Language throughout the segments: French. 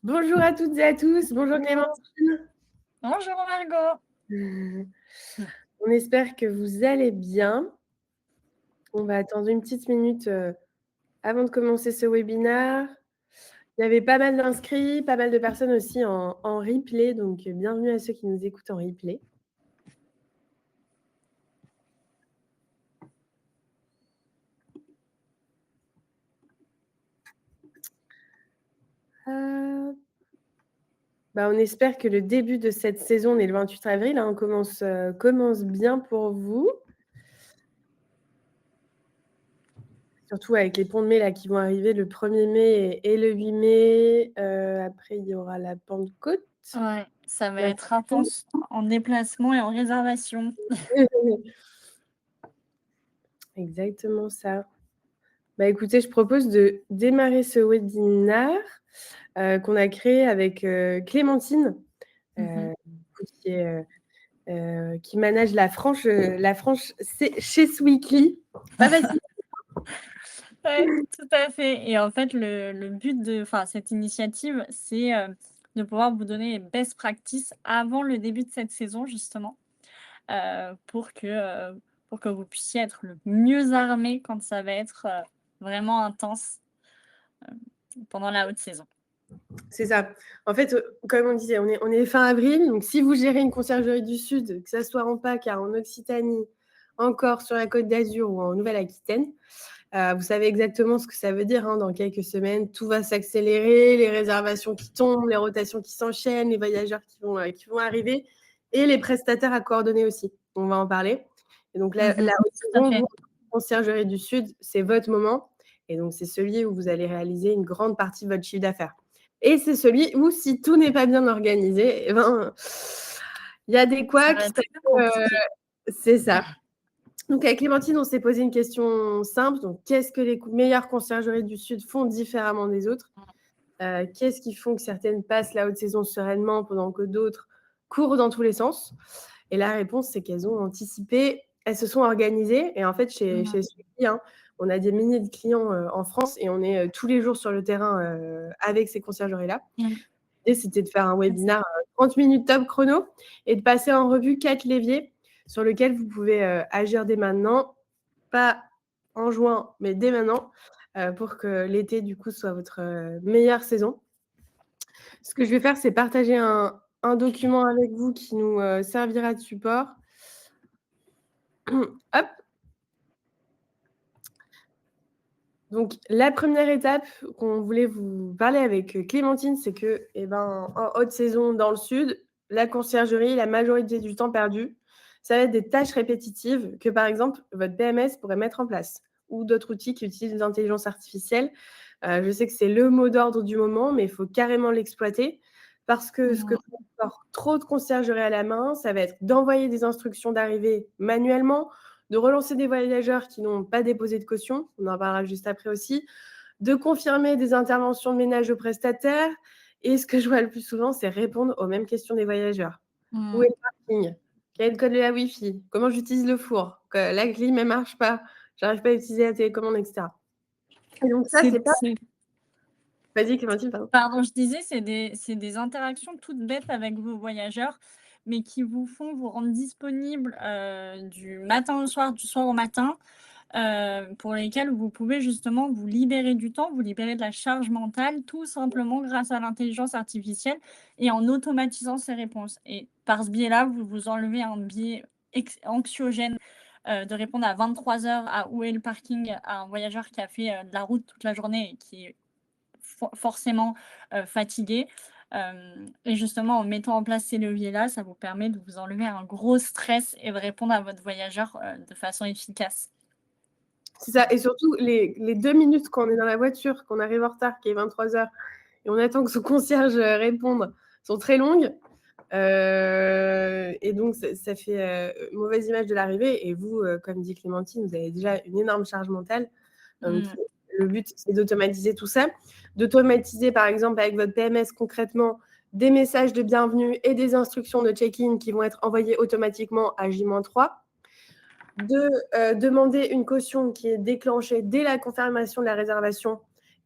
Bonjour à toutes et à tous, bonjour Bonjour. Clémentine. Bonjour Margot. On espère que vous allez bien. On va attendre une petite minute avant de commencer ce webinaire. Il y avait pas mal d'inscrits, pas mal de personnes aussi en replay, donc bienvenue à ceux qui nous écoutent en replay. On espère que le début de cette saison, on est le 28 avril, hein, commence bien pour vous. Surtout avec les ponts de mai là, qui vont arriver le 1er mai et le 8 mai. Après, il y aura la Pentecôte. Ouais, ça va être intense en déplacement et en réservation. Exactement ça. Écoutez, je propose de démarrer ce webinaire qu'on a créé avec Clémentine, qui manage la franche Chess Weekly. Pas facile. Ouais, tout à fait. Et en fait, le but de cette initiative, c'est de pouvoir vous donner les best practices avant le début de cette saison, justement, euh, pour que, euh, pour que vous puissiez être le mieux armé quand ça va être vraiment intense euh, pendant la haute saison. C'est ça. En fait, comme on disait, on est fin avril. Donc, si vous gérez une conciergerie du Sud, que ça soit en PACA, en Occitanie, en Corse, sur la Côte d'Azur ou en Nouvelle-Aquitaine, vous savez exactement ce que ça veut dire. Hein. Dans quelques semaines, tout va s'accélérer, les réservations qui tombent, les rotations qui s'enchaînent, les voyageurs qui vont arriver et les prestataires à coordonner aussi. On va en parler. Et donc, la haute Tout à saison, fait. vous, conciergerie du Sud, c'est votre moment. Et donc, c'est celui où vous allez réaliser une grande partie de votre chiffre d'affaires. Et c'est celui où, si tout n'est pas bien organisé, eh ben, il y a des Ça couacs. va être très compliqué. C'est ça. Donc, avec Clémentine, on s'est posé une question simple. Donc, qu'est-ce que les meilleures conciergeries du Sud font différemment des autres? Qu'est-ce qui font que certaines passent la haute saison sereinement pendant que d'autres courent dans tous les sens? Et la réponse, c'est qu'elles ont anticipé, elles se sont organisées. Et en fait, chez Suivi, hein, on a des milliers de clients en France et on est tous les jours sur le terrain avec ces conciergeries-là. L'idée, c'était de faire un webinaire 30 minutes top chrono et de passer en revue 4 leviers sur lesquels vous pouvez agir dès maintenant, pas en juin, mais dès maintenant, pour que l'été, du coup, soit votre meilleure saison. Ce que je vais faire, c'est partager un document avec vous qui nous servira de support. Hop. Donc, la première étape qu'on voulait vous parler avec Clémentine, c'est que, en haute saison dans le sud, la conciergerie, la majorité du temps perdu, ça va être des tâches répétitives que, par exemple, votre PMS pourrait mettre en place ou d'autres outils qui utilisent l'intelligence artificielle. Je sais que c'est le mot d'ordre du moment, mais il faut carrément l'exploiter parce que ce que font encore trop de conciergeries à la main, ça va être d'envoyer des instructions d'arrivée manuellement, de relancer des voyageurs qui n'ont pas déposé de caution, on en parlera juste après aussi, de confirmer des interventions de ménage aux prestataires. Et ce que je vois le plus souvent, c'est répondre aux mêmes questions des voyageurs. Où est le parking? Quel est le code de la Wi-Fi? Comment j'utilise le four? Que la clim ne marche pas, j'arrive pas à utiliser la télécommande, etc. Et donc ça, c'est pas... Vas-y Clémentine, pardon. Pardon, je disais, c'est des interactions toutes bêtes avec vos voyageurs, mais qui vous font vous rendre disponible, du matin au soir, du soir au matin, pour lesquels vous pouvez justement vous libérer du temps, vous libérer de la charge mentale, tout simplement grâce à l'intelligence artificielle et en automatisant ces réponses. Et par ce biais-là, vous vous enlevez un biais anxiogène, de répondre à 23 heures à où est le parking à un voyageur qui a fait, de la route toute la journée et qui est forcément fatigué. Et justement, en mettant en place ces leviers-là, ça vous permet de vous enlever un gros stress et de répondre à votre voyageur de façon efficace. C'est ça. Et surtout, les 2 minutes quand on est dans la voiture, qu'on arrive en retard, qu'il est 23h, et on attend que son concierge réponde, sont très longues. Et donc, ça fait mauvaise image de l'arrivée. Et vous, comme dit Clémentine, vous avez déjà une énorme charge mentale. Donc, le but, c'est d'automatiser tout ça. D'automatiser, par exemple, avec votre PMS concrètement, des messages de bienvenue et des instructions de check-in qui vont être envoyées automatiquement à J-3. De demander une caution qui est déclenchée dès la confirmation de la réservation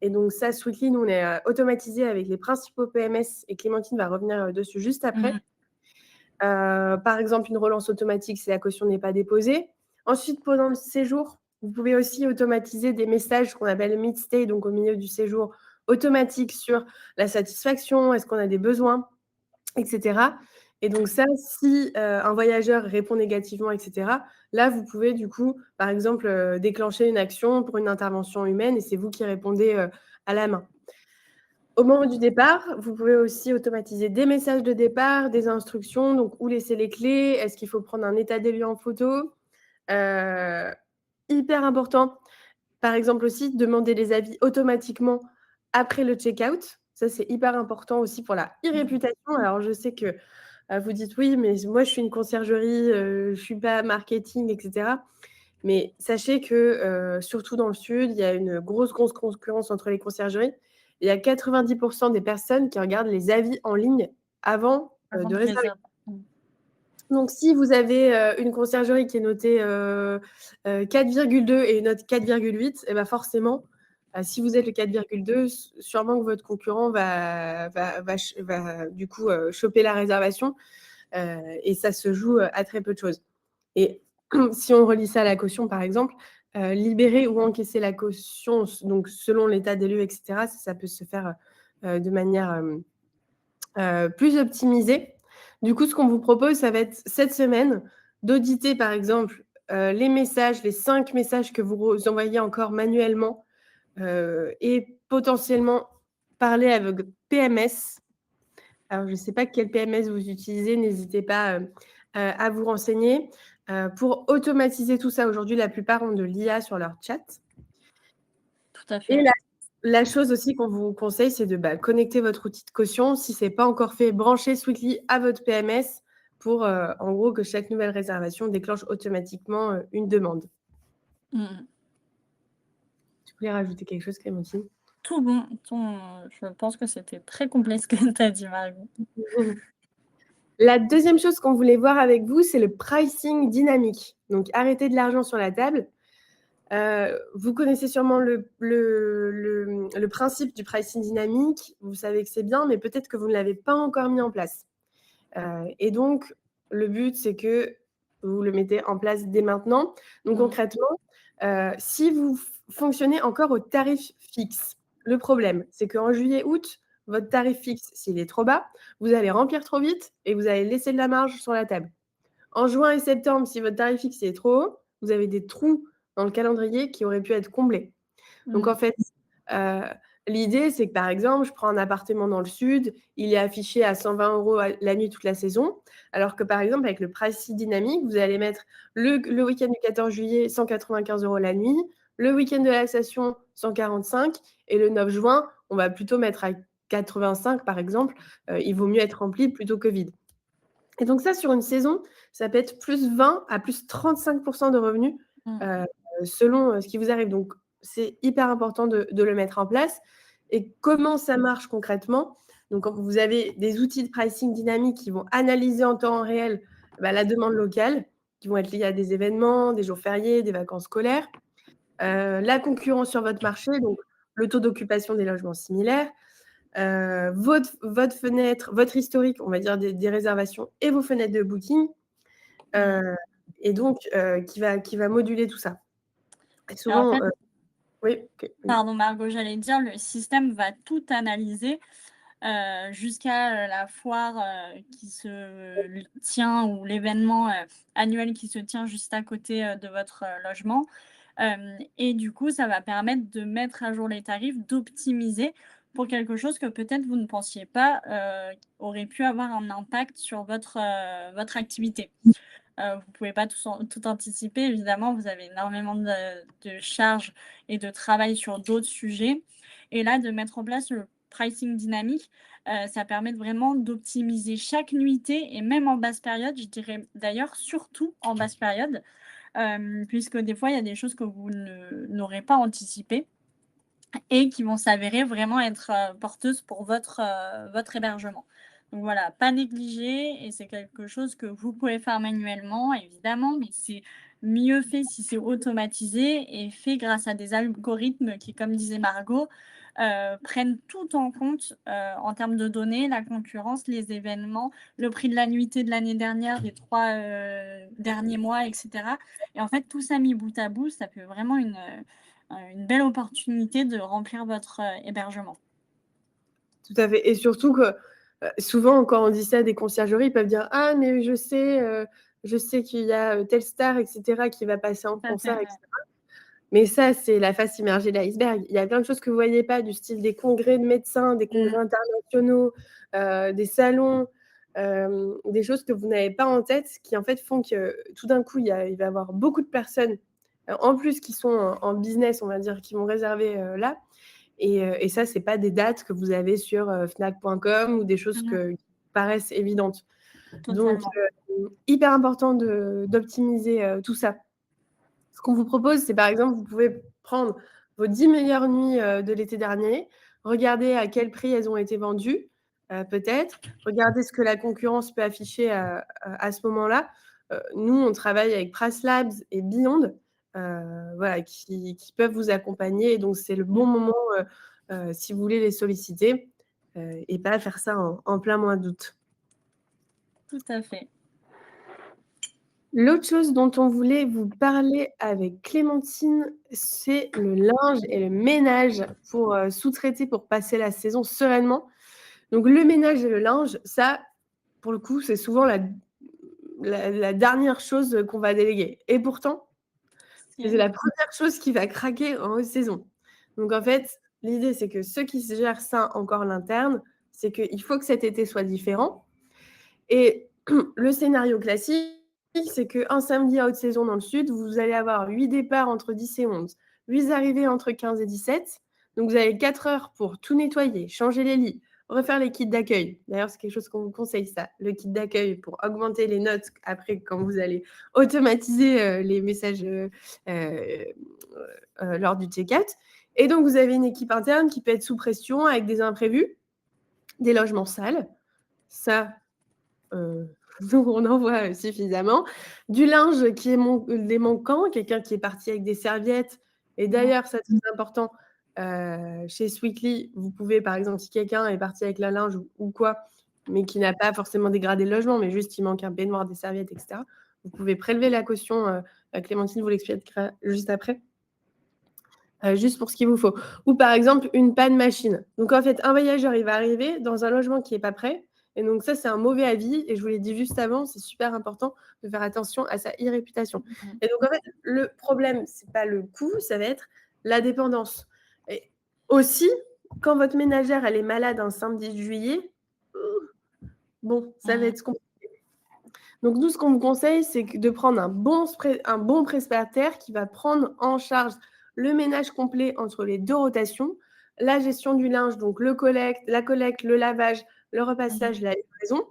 Et donc ça, Sweetly, nous, on est automatisé avec les principaux PMS et Clémentine va revenir dessus juste après. Par exemple, une relance automatique si la caution n'est pas déposée. Ensuite, pendant le séjour, vous pouvez aussi automatiser des messages qu'on appelle mid-stay, donc au milieu du séjour, automatique sur la satisfaction, est-ce qu'on a des besoins, etc. Et donc ça, si un voyageur répond négativement, etc., là, vous pouvez du coup, par exemple, déclencher une action pour une intervention humaine et c'est vous qui répondez à la main. Au moment du départ, vous pouvez aussi automatiser des messages de départ, des instructions, donc où laisser les clés, est-ce qu'il faut prendre un état des lieux en photo. Hyper important, par exemple aussi, demander les avis automatiquement après le check-out. Ça, c'est hyper important aussi pour la e-réputation. Alors, je sais que vous dites oui, mais moi, je suis une conciergerie, je ne suis pas marketing, etc. Mais sachez que, surtout dans le sud, il y a une grosse concurrence entre les conciergeries. Il y a 90% des personnes qui regardent les avis en ligne avant Avant de de réserver. réserver. Donc, si vous avez une conciergerie qui est notée 4,2 et une note 4,8, et ben forcément, si vous êtes le 4,2, sûrement que votre concurrent va du coup choper la réservation et ça se joue à très peu de choses. Et si on relie ça à la caution, par exemple, libérer ou encaisser la caution, donc selon l'état des lieux, etc., ça peut se faire de manière plus optimisée. Du coup, ce qu'on vous propose, ça va être cette semaine d'auditer, par exemple, les messages, les 5 messages que vous envoyez encore manuellement et potentiellement parler avec PMS. Alors, je ne sais pas quel PMS vous utilisez, n'hésitez pas à vous renseigner. Pour automatiser tout ça, aujourd'hui, la plupart ont de l'IA sur leur chat. Tout à Et fait. la chose aussi qu'on vous conseille, c'est de connecter votre outil de caution. Si ce n'est pas encore fait, branchez Sweetly à votre PMS pour, en gros, que chaque nouvelle réservation déclenche automatiquement une demande. Tu voulais rajouter quelque chose, Clémentine? Tout bon. Je pense que c'était très complet ce que tu as dit, Margot. La deuxième chose qu'on voulait voir avec vous, c'est le pricing dynamique. Donc, arrêtez de l'argent sur la table. Vous connaissez sûrement le principe du pricing dynamique. Vous savez que c'est bien, mais peut-être que vous ne l'avez pas encore mis en place. Et donc, le but, c'est que vous le mettez en place dès maintenant. Donc, concrètement, si vous fonctionnez encore au tarif fixe, le problème, c'est qu'en juillet-août, votre tarif fixe, s'il est trop bas, vous allez remplir trop vite et vous allez laisser de la marge sur la table. En juin et septembre, si votre tarif fixe est trop haut, vous avez des trous dans le calendrier qui auraient pu être comblés. Donc, en fait, l'idée, c'est que, par exemple, je prends un appartement dans le sud, il est affiché à 120 € la nuit toute la saison, alors que, par exemple, avec le pricing dynamique, vous allez mettre le week-end du 14 juillet, 195 € la nuit, le week-end de l'Alsation, 145, et le 9 juin, on va plutôt mettre à 85, par exemple. Il vaut mieux être rempli plutôt que vide. Et donc ça, sur une saison, ça peut être plus 20 à plus 35% de revenus selon ce qui vous arrive. Donc, c'est hyper important de le mettre en place. Et comment ça marche concrètement? Donc, vous avez des outils de pricing dynamique qui vont analyser en temps réel la demande locale, qui vont être liés à des événements, des jours fériés, des vacances scolaires, la concurrence sur votre marché, donc le taux d'occupation des logements similaires, votre fenêtre, votre historique, on va dire, des réservations et vos fenêtres de booking, et donc qui va moduler tout ça. Et Et en souvent, fait, oui, OK. pardon Margot, j'allais dire, le système va tout analyser, jusqu'à, la foire, qui se tient ou l'événement, annuel qui se tient juste à côté, de votre, logement. Et du coup, ça va permettre de mettre à jour les tarifs, d'optimiser pour quelque chose que peut-être vous ne pensiez pas, aurait pu avoir un impact sur votre activité. Vous pouvez pas tout anticiper évidemment, vous avez énormément de charges et de travail sur d'autres sujets et là, de mettre en place le pricing dynamique, ça permet de vraiment d'optimiser chaque nuitée et même en basse période, je dirais d'ailleurs surtout en basse période, puisque des fois, il y a des choses que vous n'aurez pas anticipées et qui vont s'avérer vraiment être, porteuses pour votre hébergement. Donc voilà, pas négliger et c'est quelque chose que vous pouvez faire manuellement évidemment, mais c'est mieux fait si c'est automatisé et fait grâce à des algorithmes qui, comme disait Margot, prennent tout en compte, en termes de données, la concurrence, les événements, le prix de la nuitée de l'année dernière, des 3 derniers mois et cetera et en fait, tout ça mis bout à bout, ça fait vraiment une belle opportunité de remplir votre, hébergement. Tout à fait et surtout que, souvent quand on dit ça à des conciergeries, ils peuvent dire: «Ah mais je sais qu'il y a, telle star et cetera qui va passer en Tout à fait, concert et ouais. cetera». Mais ça, c'est la face immergée de l'iceberg. Il y a plein de choses que vous voyez pas, du style des congrès de médecins, des congrès Mmh. internationaux, des salons, des choses que vous n'avez pas en tête, qui en fait font que tout d'un coup, il va y avoir beaucoup de personnes, en plus qui sont en business, on va dire, qui vont réserver, là et ça, c'est pas des dates que vous avez sur, fnac.com ou des choses Mmh. qui paraissent évidentes. Donc Totalement. hyper important d'optimiser, tout ça. Ce qu'on vous propose, c'est par exemple, vous pouvez prendre vos 10 meilleures nuits, de l'été dernier, regarder à quel prix elles ont été vendues, peut-être, regarder ce que la concurrence peut afficher, à ce moment-là. Nous, on travaille avec Price Labs et Beyond, voilà, qui peuvent vous accompagner et donc c'est le bon Mmh. moment, si vous voulez les solliciter, et pas faire ça en plein mois d'août. Tout à fait. L'autre chose dont on voulait vous parler avec Clémentine, c'est le linge et le ménage pour, sous-traiter, pour passer la saison sereinement. Donc le ménage et le linge, ça, pour le coup, c'est souvent la dernière chose, qu'on va déléguer et pourtant, c'est C'est la première chose qui va craquer en haute saison. Donc en fait, l'idée, c'est que ceux qui gèrent ça encore l'interne, c'est qu'il faut que cet été soit différent et le scénario classique, c'est qu'un samedi à haute saison dans le sud, vous allez avoir 8 départs entre 10 et 11, 8 arrivées entre 15 et 17. Donc vous avez 4 heures pour tout nettoyer, changer les lits, refaire les kits d'accueil. D'ailleurs, c'est quelque chose qu'on vous conseille ça, le kit d'accueil pour augmenter les notes après quand vous allez automatiser, les messages, lors du check-out. Et donc vous avez une équipe interne qui peut être sous pression avec des imprévus, des logements sales. Ça, Heu, donc on en voit, suffisamment. Du linge qui est des manquants, quelqu'un qui est parti avec des serviettes et mmh. d'ailleurs ça c'est important, chez Sweetly, vous pouvez par exemple si quelqu'un est parti avec le linge ou quoi, mais qui n'a pas forcément dégradé le logement, mais juste il manque un peignoir, des serviettes et cetera, vous pouvez prélever la caution, Clémentine vous l'expliquera juste après, juste pour ce qu'il vous faut. Ou par exemple, une panne machine. Donc en fait, un voyageur, il va arriver dans un logement qui est pas prêt et donc ça, c'est un mauvais avis et je vous l'ai dit juste avant, c'est super important de faire attention à sa e-réputation Mmh. et donc en fait, le problème, c'est pas le coût, ça va être la dépendance et aussi, quand votre ménagère, elle est malade un samedi de juillet, bon, ça va Mmh. être compliqué. Donc nous, ce qu'on vous conseille, c'est de prendre un bon prestataire qui va prendre en charge le ménage complet entre les 2 rotations, la gestion du linge, donc la collecte, le lavage, le Mmh. repassage, la livraison,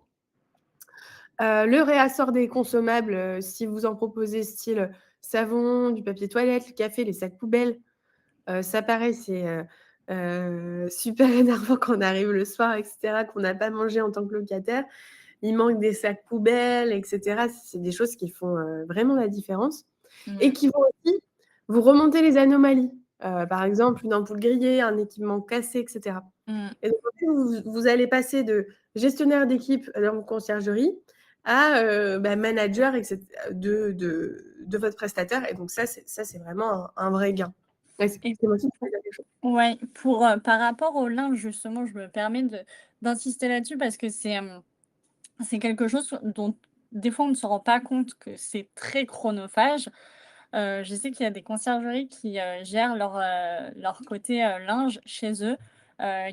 le réassort des consommables, si vous en proposez style, savon, du papier toilette, le café, les sacs poubelles. Ça pareil, c'est, super énervant quand on arrive le soir et cetera, qu'on n'a pas mangé en tant que locataire. Il manque des sacs poubelles et cetera. C'est des choses qui font, vraiment la différence et Mmh. qui vont aussi vous remonter les anomalies. Par exemple, une ampoule grillée, un équipement cassé et cetera Mmh. et donc en fait, vous allez passer de gestionnaire d'équipe dans vos conciergeries à, manager et de votre prestataire et donc ça, c'est vraiment un vrai gain. Est-ce Et c'est moi qui pou dire quelque chose? ouais, pour, par rapport au linge, justement, je me permets d'insister là-dessus parce que c'est quelque chose dont des fois on ne se rend pas compte que c'est très chronophage. Je sais qu'il y a des conciergeries qui, gèrent leur côté, linge chez eux,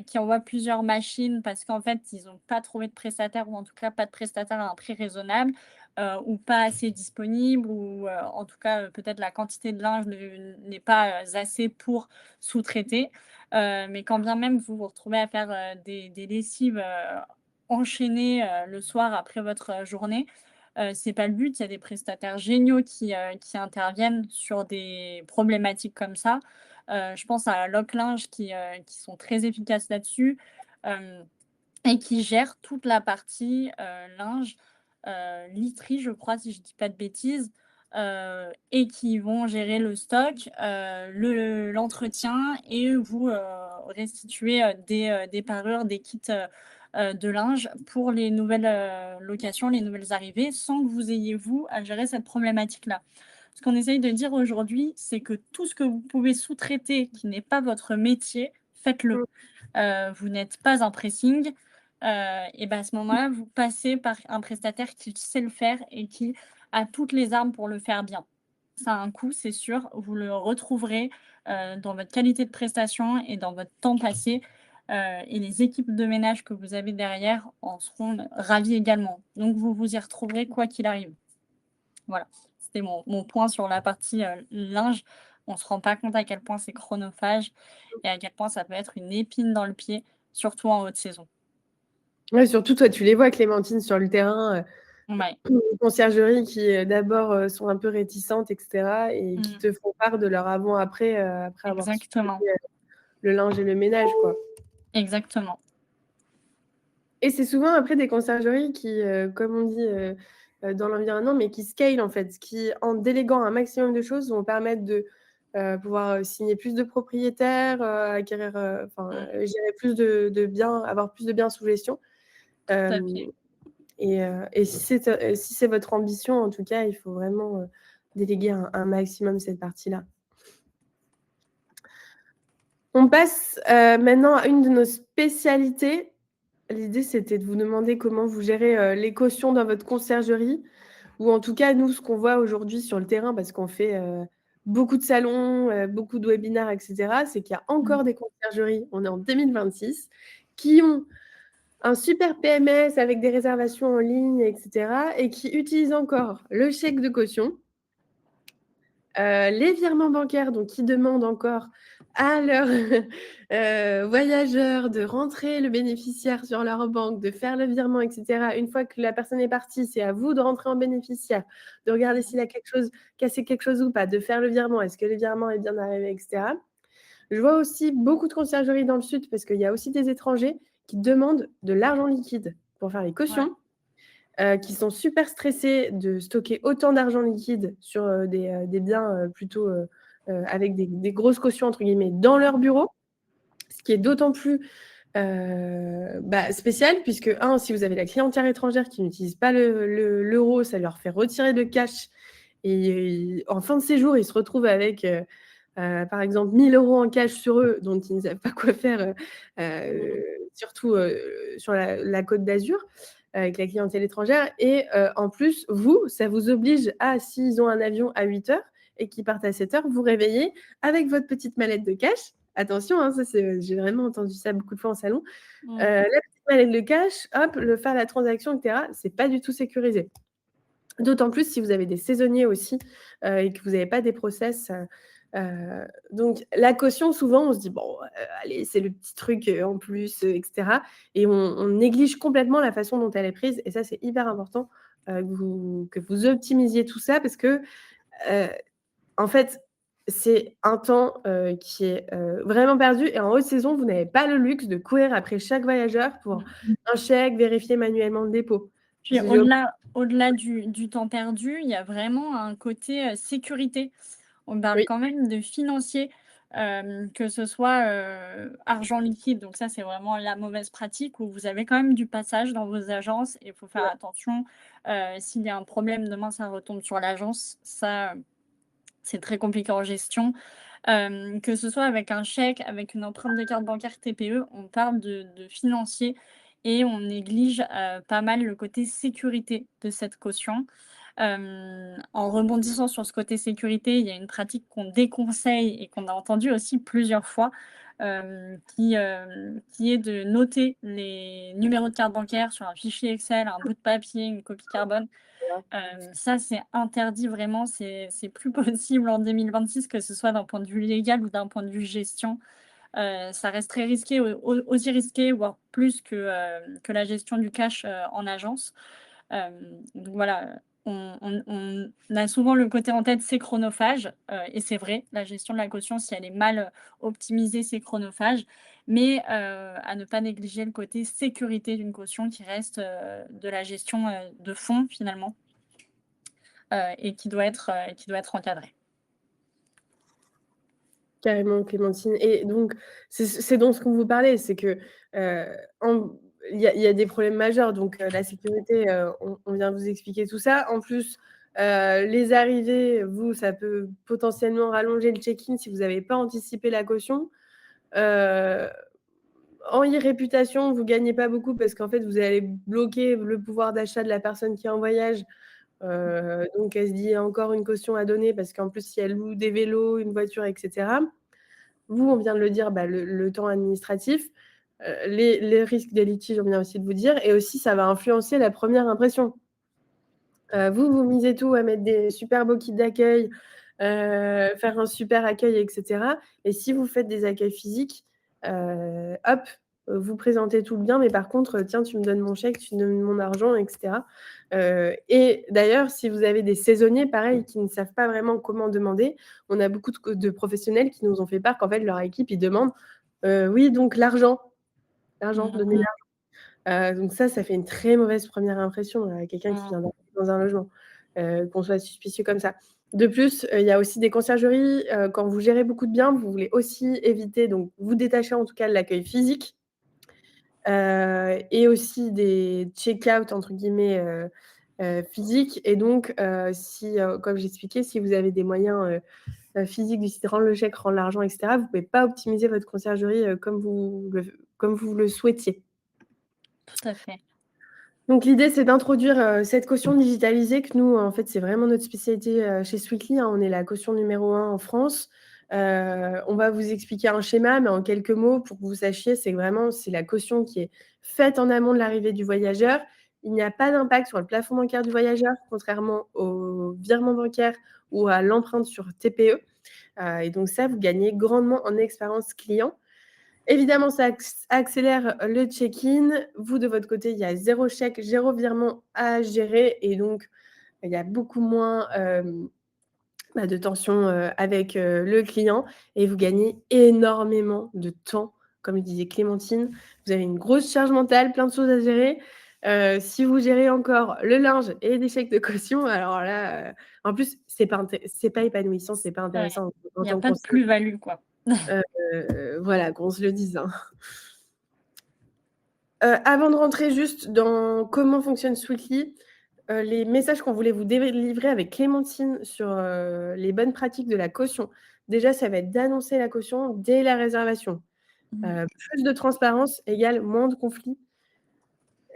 qui envoient plusieurs machines parce qu'en fait, ils ont pas trouvé de prestataire ou en tout cas pas de prestataire à un prix raisonnable, ou pas assez disponible ou, en tout cas, peut-être la quantité de linge n'est pas, assez pour sous-traiter. Mais quand bien même vous vous retrouvez à faire, des lessives, enchaînées, le soir après votre, journée, c'est pas le but. Il y a des prestataires géniaux qui interviennent sur des problématiques comme ça. Je pense à Locklinge qui sont très efficaces là-dessus, hem et qui gèrent toute la partie, linge, literie, je crois, si je dis pas de bêtises, et qui vont gérer le stock, l'entretien et vous, restituer des parures, des kits de linge pour les nouvelles locations, les nouvelles arrivées, sans que vous ayez, vous, à gérer cette problématique-là. Ce qu'on essaye de dire aujourd'hui, c'est que tout ce que vous pouvez sous-traiter qui n'est pas votre métier, faites-le. Mmh. Vous n'êtes pas un pressing, et ben, à ce moment-là, vous passez par un prestataire qui sait le faire et qui a toutes les armes pour le faire bien. Ça a un coût, c'est sûr, vous le retrouverez, dans votre qualité de prestation et dans votre temps passé, et les équipes de ménage que vous avez derrière en seront ravies également. Donc vous vous y retrouverez quoi qu'il arrive. Voilà, c'était mon point sur la partie, linge. On se rend pas compte à quel point c'est chronophage et à quel point ça peut être une épine dans le pied, surtout en haute saison. Ouais, surtout toi, tu les vois, Clémentine, sur le terrain, Ouais, les conciergeries qui, d'abord, sont un peu réticentes et cetera et qui mmh, te font part de leur avant-après, après avoir exactement, supprimé, le linge et le ménage, quoi. exactement. Et c'est souvent après des conciergeries qui, comme on dit, dans l'environnement, mais qui scale en fait, qui en déléguant un maximum de choses vont permettre de, pouvoir, signer plus de propriétaires, acquérir, enfin, Mmh, gérer plus de biens, avoir plus de biens sous gestion. tout à Hem fait. et si c'est votre ambition, en tout cas, il faut vraiment, déléguer un maximum cette partie-là. On passe, maintenant à une de nos spécialités. L'idée, c'était de vous demander comment vous gérez, les cautions dans votre conciergerie ou en tout cas, nous, ce qu'on voit aujourd'hui sur le terrain parce qu'on fait, beaucoup de salons, beaucoup de webinaires et cetera, c'est qu'il y a Mmh, encore des conciergeries, on est en 2026, qui ont un super PMS avec des réservations en ligne et cetera et qui utilisent encore le chèque de caution. Les virements bancaires, donc qui demandent encore à leurs, voyageurs de rentrer le bénéficiaire sur leur banque, de faire le virement et cetera. Une fois que la personne est partie, c'est à vous de rentrer en bénéficiaire, de regarder s'il a quelque chose cassé quelque chose ou pas, de faire le virement. Est-ce que le virement est bien arrivé et cetera. Je vois aussi beaucoup de conciergeries dans le sud parce qu'il y a aussi des étrangers qui demandent de l'argent liquide pour faire les ouais, cautions. Qui sont super stressés de stocker autant d'argent liquide sur, des biens, plutôt, avec des «grosses cautions» entre guillemets dans leur bureau. Ce qui est d'autant plus, spécial puisque si vous avez la clientèle étrangère qui n'utilise pas l'euro, ça leur fait retirer le cash et en fin de séjour, ils se retrouvent avec, par exemple 1 000 € en cash sur eux dont ils ne savent pas quoi faire, mmh, surtout, sur la Côte d'Azur, avec la clientèle étrangère et en plus, vous, ça vous oblige à s'ils ont un avion à 8 heures et qu'ils partent à 7 heures, vous réveiller avec votre petite mallette de cash. Attention, ça c'est j'ai vraiment entendu ça beaucoup de fois en salon. mmh, La petite mallette de cash, hop, faire la transaction et cetera, c'est pas du tout sécurisé. D'autant plus si vous avez des saisonniers aussi, et que vous avez pas des process, donc la caution souvent on se dit: «Bon, allez, c'est le petit truc, en plus, et cetera» et on néglige complètement la façon dont elle est prise et ça, c'est hyper important, que vous optimisiez tout ça parce que, heu, en fait, c'est un temps, qui est, vraiment perdu et en haute saison, vous n'avez pas le luxe de courir après chaque voyageur pour mmh. un chèque, vérifier manuellement le dépôt. Puis Parce que j'ai au-delà du temps perdu, il y a vraiment un côté, sécurité. On parle oui, quand même de financier, que ce soit, argent liquide, donc ça, c'est vraiment la mauvaise pratique où vous avez quand même du passage dans vos agences et il faut faire ouais, attention. S'il y a un problème, demain, ça retombe sur l'agence. Ça, c'est très compliqué en gestion. Que ce soit avec un chèque, avec une empreinte de carte bancaire TPE, on parle de financier et on néglige, pas mal le côté sécurité de cette caution. En rebondissant sur ce côté sécurité, il y a une pratique qu'on déconseille et qu'on a entendue aussi plusieurs fois, qui est de noter les numéros de carte bancaire sur un fichier Excel, un bout de papier, une copie carbone. Ça, c'est interdit vraiment, c'est plus possible en 2026, que ce soit d'un point de vue légal ou d'un point de vue gestion. Ça reste très risqué, aussi risqué, voire plus que la gestion du cash, en agence. Donc voilà, on a souvent le côté en tête, c'est chronophage, et c'est vrai, la gestion de la caution, si elle est mal, optimisée, c'est chronophage. Mais, à ne pas négliger le côté sécurité d'une caution qui reste, de la gestion, de fonds finalement, et qui doit être encadrée. Carrément, Clémentine. Et donc, c'est dont ce qu'on vous parlait, c'est que en- il y a des problèmes majeurs. Donc, la sécurité, on vient vous expliquer tout ça. En plus, les arrivées, vous, ça peut potentiellement rallonger le check-in si vous n'avez pas anticipé la caution. Euh, En e-réputation, vous gagnez pas beaucoup parce qu'en fait, vous allez bloquer le pouvoir d'achat de la personne qui est en voyage. Donc, elle se dit encore une caution à donner parce qu'en plus, si elle loue des vélos, une voiture, etc. Vous, on vient de le dire, bah, le temps administratif, les risques des litiges, on vient aussi de vous dire, et aussi ça va influencer la première impression. Vous misez tout à mettre des super beaux kits d'accueil, faire un super accueil, etc. Et si vous faites des accueils physiques, hop, vous présentez tout le bien, mais par contre, tiens, tu me donnes mon chèque, tu me donnes mon argent, etc. Et d'ailleurs, si vous avez des saisonniers, pareil, qui ne savent pas vraiment comment demander, on a beaucoup de professionnels qui nous ont fait part qu'en fait, leur équipe, ils demandent, oui, donc l'argent, donnez Mhm. donc ça fait une très mauvaise première impression à quelqu'un qui Mhm. vient d'arriver dans un logement, qu'on soit suspicieux comme ça. De plus, il y a aussi des conciergeries, quand vous gérez beaucoup de biens, vous voulez aussi éviter, donc vous détacher en tout cas de l'accueil physique, et aussi des check-out entre guillemets, physiques. Et donc, si, comme j'expliquais, si vous avez des moyens physiques du site rendre le chèque, rendre l'argent, etc., vous ne pouvez pas optimiser votre conciergerie comme vous le souhaitiez. Tout à fait. Donc l'idée, c'est d'introduire cette caution digitalisée que nous, en fait, c'est vraiment notre spécialité chez Sweetly, hein. On est la caution numéro 1 en France. On va vous expliquer un schéma, mais en quelques mots, pour que vous sachiez, c'est la caution qui est faite en amont de l'arrivée du voyageur. Il n'y a pas d'impact sur le plafond bancaire du voyageur, contrairement au virement bancaire ou à l'empreinte sur TPE. Et donc ça, vous gagnez grandement en expérience client. Évidemment, ça accélère le check-in. Vous, de votre côté, il y a 0 chèque, 0 virement à gérer, et donc il y a beaucoup moins de tension avec le client, et vous gagnez énormément de temps. Comme le disait Clémentine, vous avez une grosse charge mentale, plein de choses à gérer. Si vous gérez encore le linge et des chèques de caution, alors là, en plus, c'est pas épanouissant, c'est pas Ouais. intéressant en Il n'y a tant que pas de conseiller. plus-value, quoi. Voilà, qu'on se le dise, hein. Avant de rentrer juste dans comment fonctionne Sweetly, les messages qu'on voulait vous délivrer avec Clémentine sur les bonnes pratiques de la caution. Déjà, ça va être d'annoncer la caution dès la réservation. Mhm. Plus de transparence égale moins de conflits.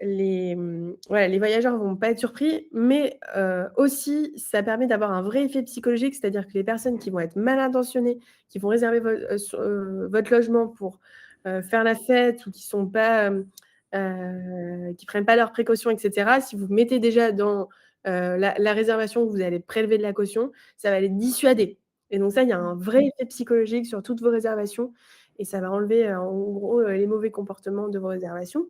Voilà, les voyageurs ne vont pas être surpris, mais aussi, ça permet d'avoir un vrai effet psychologique, c'est-à-dire que les personnes qui vont être mal intentionnées, qui vont réserver votre logement pour faire la fête, ou qui sont pas, qui prennent pas leurs précautions, etc., si vous mettez déjà dans la réservation que vous allez prélever de la caution, ça va les dissuader. Et donc ça, il y a un vrai effet psychologique sur toutes vos réservations, et ça va enlever en gros les mauvais comportements de vos réservations.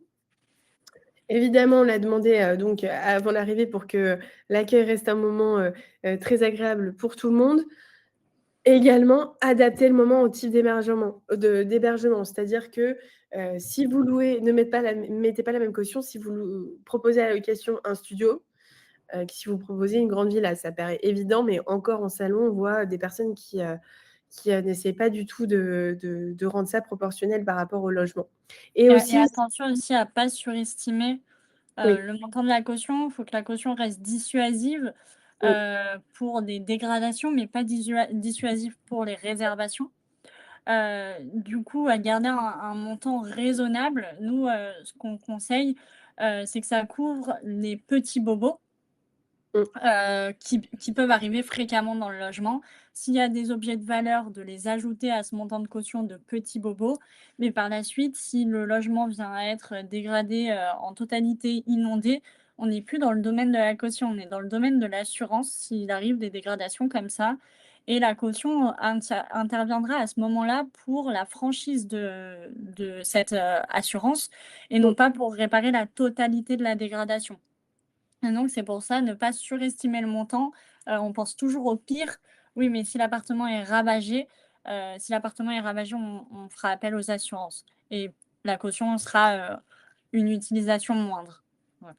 Évidemment, on l'a demandé donc avant l'arrivée pour que l'accueil reste un moment très agréable pour tout le monde. Également, adapter le moment au type d'hébergement. C'est-à-dire que si vous louez, mettez pas la même caution si vous proposez à la location un studio, que si vous proposez une grande villa. Ça paraît évident, mais encore en salon, on voit des personnes qui n'essaient pas du tout de rendre ça proportionnel par rapport au logement. Et Et aussi, attention aussi à ne pas surestimer oui, le montant de la caution. Il faut que la caution reste dissuasive oui. pour des dégradations, mais pas dissuasive pour les réservations. Du coup, à garder un montant raisonnable, nous, ce qu'on conseille, c'est que ça couvre les petits bobos. Mmh. Qui peuvent arriver fréquemment dans le logement. S'il y a des objets de valeur, de les ajouter à ce montant de caution de petits bobos. Mais par la suite, si le logement vient à être dégradé, en totalité, inondé, on n'est plus dans le domaine de la caution, on est dans le domaine de l'assurance s'il arrive des dégradations comme ça. Et la caution interviendra à ce moment-là pour la franchise de cette, assurance, et non pas pour réparer la totalité de la dégradation. Et donc c'est pour ça, ne pas surestimer le montant. On pense toujours au pire. Oui, mais si l'appartement est ravagé, on fera appel aux assurances, et la caution sera, une utilisation moindre. Voilà.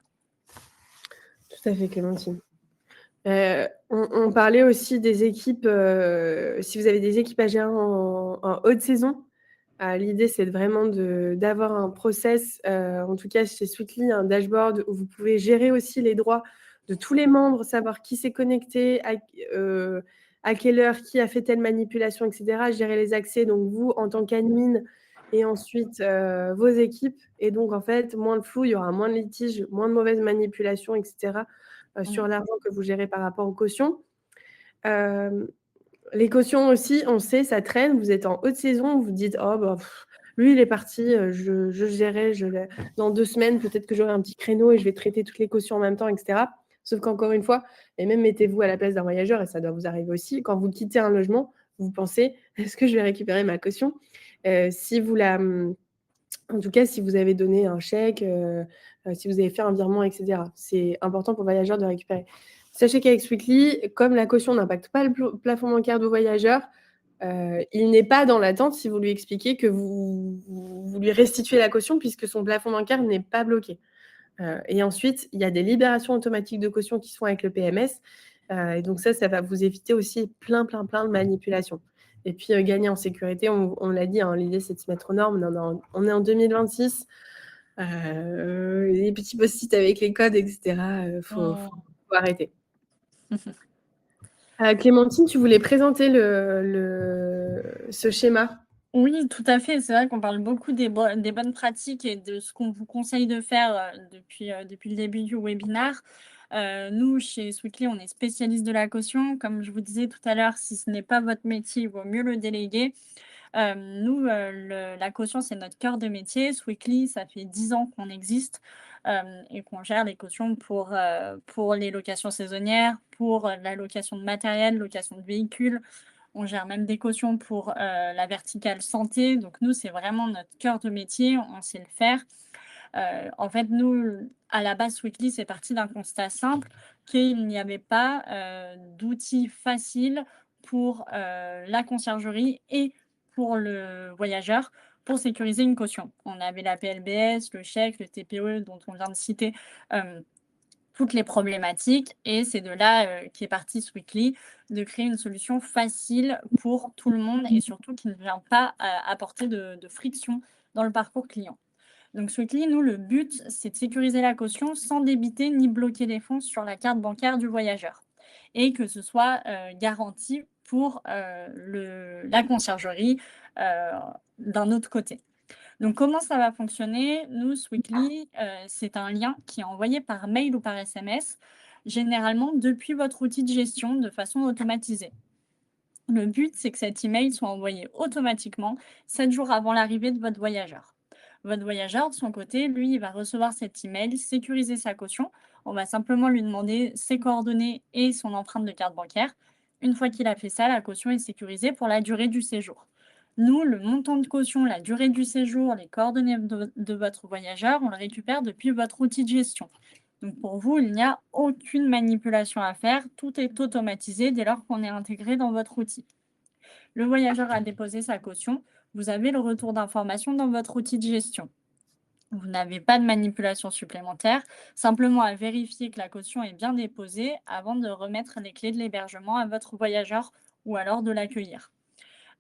Tout à fait, Clémentine. On parlait aussi des équipes, si vous avez des équipes à gérer en haute saison, l'idée, c'est vraiment d'avoir un process, en tout cas chez Sweetly, un dashboard où vous pouvez gérer aussi les droits de tous les membres, savoir qui s'est connecté, à quelle heure, qui a fait telle manipulation, et cetera. Gérer les accès, donc vous, en tant qu'admin et ensuite, vos équipes et donc en fait, moins de flou, il y aura moins de litiges, moins de mauvaises manipulations et cetera, Mmh. sur l'argent que vous gérez par rapport aux cautions. Les cautions aussi, on sait, ça traîne. Vous êtes en haute saison, vous dites: «Oh bah, lui il est parti, je gérais, dans 2 semaines, peut-être que j'aurai un petit créneau et je vais traiter toutes les cautions en même temps» et cetera. Sauf qu'encore une fois et même mettez-vous à la place d'un voyageur et ça doit vous arriver aussi, quand vous quittez un logement, vous pensez: «Est-ce que je vais récupérer ma caution?» Si vous la, en tout cas, si vous avez donné un chèque, si vous avez fait un virement et cetera. C'est important pour le voyageur de récupérer. Sachez qu'avec Sweetly, comme la caution n'impacte pas le plafond bancaire du voyageur, il n'est pas dans l'attente si vous lui expliquez que vous lui restituez la caution puisque son plafond bancaire n'est pas bloqué. Et ensuite, il y a des libérations automatiques de caution qui se font avec le PMS. Et donc ça va vous éviter aussi plein de manipulations. Et puis, gagner en sécurité, on l'a dit, hein, l'idée, c'est de se mettre aux normes. On est en 2026. Les petits post-it avec les codes, et cetera, Mmh. faut arrêter. Clémentine, tu voulais présenter ce schéma? Oui, tout à fait. C'est vrai qu'on parle beaucoup des bonnes pratiques et de ce qu'on vous conseille de faire, depuis le début du webinaire. Nous, chez Sweetly, on est spécialiste de la caution. Comme je vous disais tout à l'heure, si ce n'est pas votre métier, il vaut mieux le déléguer. Nous, la caution, c'est notre cœur de métier. Sweetly, ça fait 10 ans qu'on existe, et qu'on gère les cautions pour les locations saisonnières, pour la location de matériel, location de véhicules. On gère même des cautions pour, la verticale santé. Donc nous, c'est vraiment notre cœur de métier, on sait le faire. En fait, nous, à la base, Sweetly, c'est parti d'un constat simple, qu'il n'y avait pas, d'outils faciles pour, la conciergerie et pour le voyageur, pour sécuriser une caution. On avait la PLBS, le chèque, le TPE dont on vient de citer, toutes les problématiques et c'est de là, qu'est parti Sweetly, de créer une solution facile pour tout le monde et surtout qui ne vient pas, apporter de friction dans le parcours client. Donc Sweetly, nous, le but, c'est de sécuriser la caution sans débiter ni bloquer les fonds sur la carte bancaire du voyageur et que ce soit, garanti pour, la conciergerie, heu, d'un autre côté. Donc comment ça va fonctionner? Nous, Sweetly, c'est un lien qui est envoyé par mail ou par SMS, généralement depuis votre outil de gestion de façon automatisée. Le but, c'est que cet email soit envoyé automatiquement 7 jours avant l'arrivée de votre voyageur. Votre voyageur, de son côté, lui, il va recevoir cet email, sécuriser sa caution. On va simplement lui demander ses coordonnées et son empreinte de carte bancaire. Une fois qu'il a fait ça, la caution est sécurisée pour la durée du séjour. Nous, le montant de caution, la durée du séjour, les coordonnées de votre voyageur, on le récupère depuis votre outil de gestion. Donc pour vous, il n'y a aucune manipulation à faire, tout est automatisé dès lors qu'on est intégré dans votre outil. Le voyageur a déposé sa caution, vous avez le retour d'information dans votre outil de gestion. Vous n'avez pas de manipulation supplémentaire, simplement à vérifier que la caution est bien déposée avant de remettre les clés de l'hébergement à votre voyageur ou alors de l'accueillir.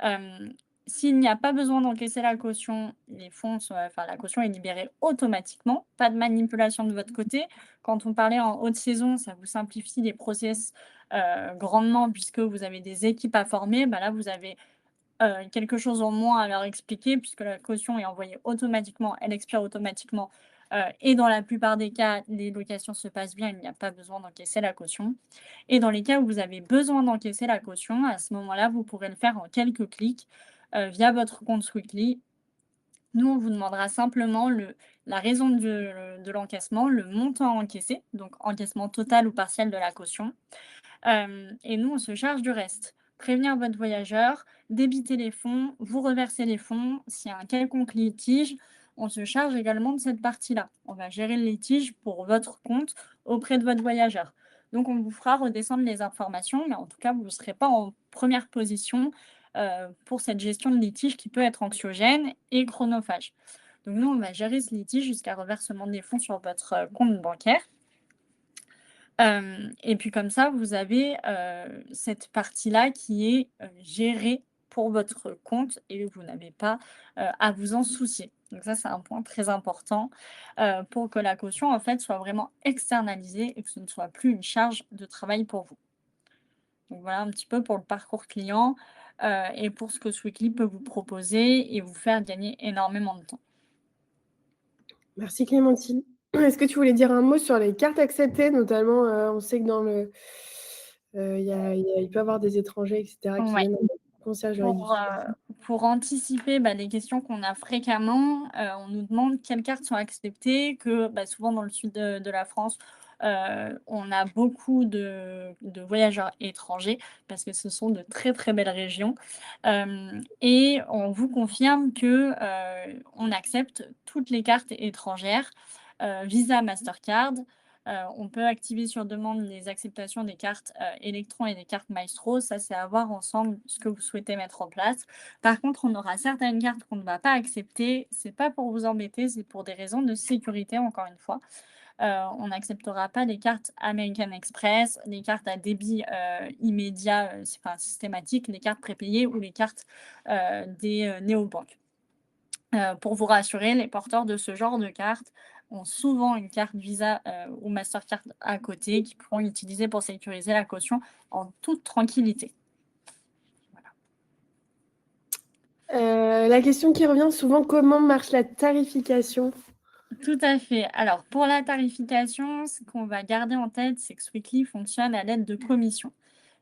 Hem, S'il n'y a pas besoin d'encaisser la caution, les fonds sont enfin, la caution est libérée automatiquement, pas de manipulation de votre côté. Quand on parlait en haute saison, ça vous simplifie les process, grandement puisque vous avez des équipes à former. Bah, là, vous avez, quelque chose en moins à leur expliquer puisque la caution est envoyée automatiquement, elle expire automatiquement, et dans la plupart des cas, les locations se passent bien, il n'y a pas besoin d'encaisser la caution. Et dans les cas où vous avez besoin d'encaisser la caution, à ce moment-là, vous pourrez le faire en quelques clics, via votre compte Sweetly. Nous, on vous demandera simplement la raison de l'encaissement, le montant encaissé, donc encaissement total ou partiel de la caution. Et nous, on se charge du reste. Prévenir votre voyageur, débiter les fonds, vous reverser les fonds. S'il y a un quelconque litige, on se charge également de cette partie-là. On va gérer le litige pour votre compte auprès de votre voyageur. Donc, on vous fera redescendre les informations, mais en tout cas, vous ne serez pas en première position pour cette gestion de litige qui peut être anxiogène et chronophage. Donc, nous, on va gérer ce litige jusqu'à reversement des fonds sur votre compte bancaire. Et puis comme ça, vous avez, cette partie-là qui est, gérée pour votre compte et vous n'avez pas, à vous en soucier. Donc ça, c'est un point très important, pour que la caution, en fait, soit vraiment externalisée et que ce ne soit plus une charge de travail pour vous. Donc voilà un petit peu pour le parcours client, et pour ce que Sweetly peut vous proposer et vous faire gagner énormément de temps. Merci Clémentine. Est-ce que tu voulais dire un mot sur les cartes acceptées? Notamment, on sait que dans le il peut y avoir des étrangers et cetera qui Ouais. viennent en conciergerie du Pour, Sud. pour anticiper, bah, les questions qu'on a fréquemment, on nous demande quelles cartes sont acceptées, que, bah, souvent dans le sud de la France, on a beaucoup de voyageurs étrangers parce que ce sont de très, très belles régions. Et on vous confirme que, on accepte toutes les cartes étrangères, Visa, Mastercard. On peut activer sur demande les acceptations des cartes, Electron et des cartes Maestro. Ça, c'est à voir ensemble ce que vous souhaitez mettre en place. Par contre, on aura certaines cartes qu'on ne va pas accepter. C'est pas pour vous embêter, c'est pour des raisons de sécurité, encore une fois. On n'acceptera pas les cartes American Express, les cartes à débit, immédiat, enfin systématique, les cartes prépayées ou les cartes, des, néobanques. Pour vous rassurer, les porteurs de ce genre de carte ont souvent une carte Visa, ou Mastercard à côté qui pourront utiliser pour sécuriser la caution en toute tranquillité. Voilà. La question qui revient souvent, comment marche la tarification? Tout à fait. Alors pour la tarification, ce qu'on va garder en tête, c'est que Sweetly fonctionne à l'aide de commissions.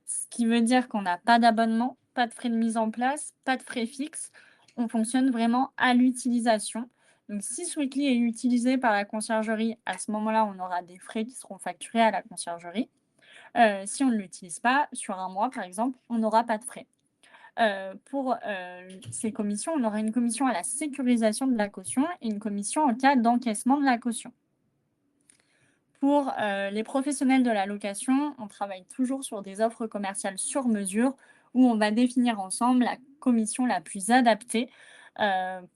Ce qui veut dire qu'on n'a pas d'abonnement, pas de frais de mise en place, pas de frais fixes. On fonctionne vraiment à l'utilisation. Donc, si Sweetly est utilisé par la conciergerie, à ce moment-là, on aura des frais qui seront facturés à la conciergerie. Si on ne l'utilise pas, sur un mois, par exemple, on n'aura pas de frais. Pour ces commissions, on aura une commission à la sécurisation de la caution et une commission en cas d'encaissement de la caution. Pour, les professionnels de la location, on travaille toujours sur des offres commerciales sur mesure où on va définir ensemble la commission la plus adaptée,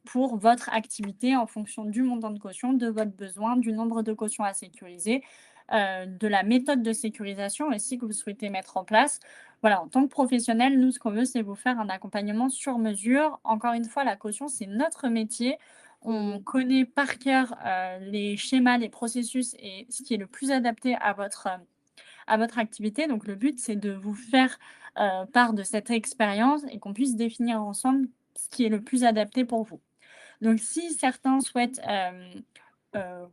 pour votre activité en fonction du montant de caution, de votre besoin, du nombre de cautions à sécuriser, de la méthode de sécurisation aussi que vous souhaitez mettre en place. Voilà, en tant que professionnel, nous, ce qu'on veut, c'est vous faire un accompagnement sur mesure. Encore une fois, la caution, c'est notre métier. On connaît par cœur, les schémas, les processus et ce qui est le plus adapté à votre activité. Donc le but, c'est de vous faire, part de cette expérience et qu'on puisse définir ensemble ce qui est le plus adapté pour vous. Donc si certains souhaitent,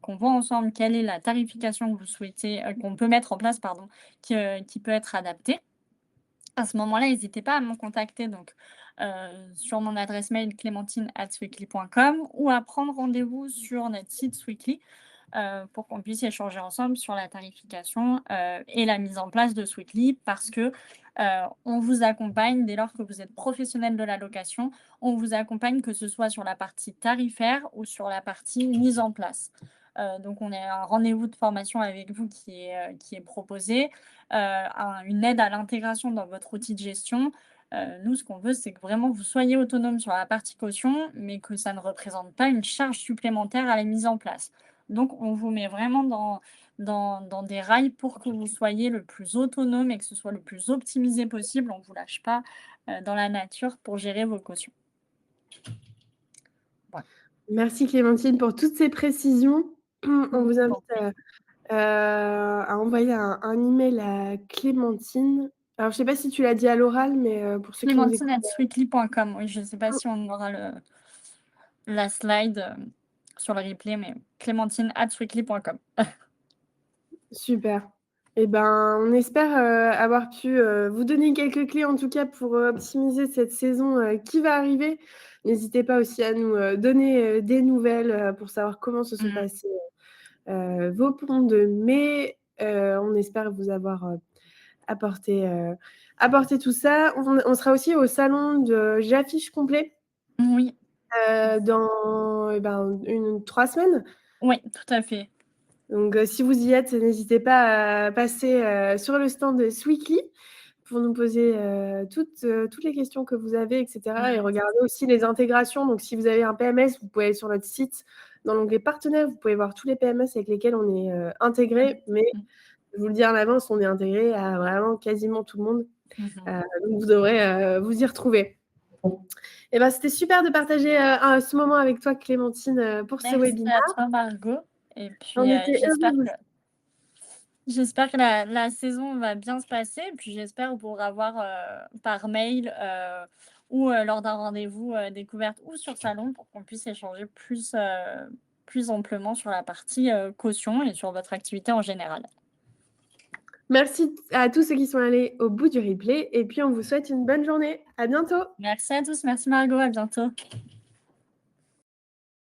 qu'on voit ensemble quelle est la tarification que vous souhaitez, qu'on peut mettre en place, pardon, qui peut être adaptée, à ce moment-là, n'hésitez pas à me contacter donc, sur mon adresse mail clémentine@sweekly.com ou à prendre rendez-vous sur notre site Sweekly, pour qu'on puisse échanger ensemble sur la tarification, et la mise en place de Sweekly parce que, on vous accompagne dès lors que vous êtes professionnel de la location, on vous accompagne que ce soit sur la partie tarifaire ou sur la partie mise en place. Donc on a un rendez-vous de formation avec vous qui est proposé, une aide à l'intégration dans votre outil de gestion. Nous, ce qu'on veut, c'est que vraiment vous soyez autonome sur la partie caution, mais que ça ne représente pas une charge supplémentaire à la mise en place. Donc, on vous met vraiment dans des rails pour que vous soyez le plus autonome et que ce soit le plus optimisé possible. On ne vous lâche pas, dans la nature pour gérer vos cautions. Voilà. Merci Clémentine pour toutes ces précisions. On Je vous vous invite en prie. à envoyer un email à Clémentine. Alors, je sais pas si tu l'as dit à l'oral, mais pour ceux qui nous écoutent. Clémentine@sweetly.com. Oui, je ne sais pas si on aura la slide, sur le replay, mais clémentine@sweetly.com. Super. Et ben, on espère, avoir pu, vous donner quelques clés, en tout cas, pour, optimiser cette saison, qui va arriver. N'hésitez pas aussi à nous, donner, des nouvelles, pour savoir comment se sont Mmh. passés, vos ponts de mai. On espère vous avoir, apporté, apporté tout ça. On sera aussi au salon de J'affiche complet, Oui, dans, 3 semaines. oui, tout à fait. Donc, si vous y êtes, n'hésitez pas à passer, sur le stand de Sweekly pour nous poser, toutes les questions que vous avez et cetera et Mmh. regarder aussi les intégrations. Donc si vous avez un PMS, vous pouvez aller sur notre site, dans l'onglet partenaires, vous pouvez voir tous les PMS avec lesquels on est, intégrés, mais Mmh. je vous le dis en avance, on est intégré à vraiment quasiment tout le monde. Mhm. Donc, vous devrez vous y retrouver. Et ben, c'était super de partager ce moment avec toi, Clémentine, pour ce Merci webinaire. à toi, Margot. Et puis, On était heureux. j'espère que la saison va bien se passer. Et puis, j'espère vous revoir par mail ou lors d'un rendez-vous découverte ou sur salon pour qu'on puisse échanger plus amplement sur la partie caution et sur votre activité en général. Merci à tous ceux qui sont allés au bout du replay. Et puis, on vous souhaite une bonne journée. À bientôt. Merci à tous. Merci, Margot. À bientôt.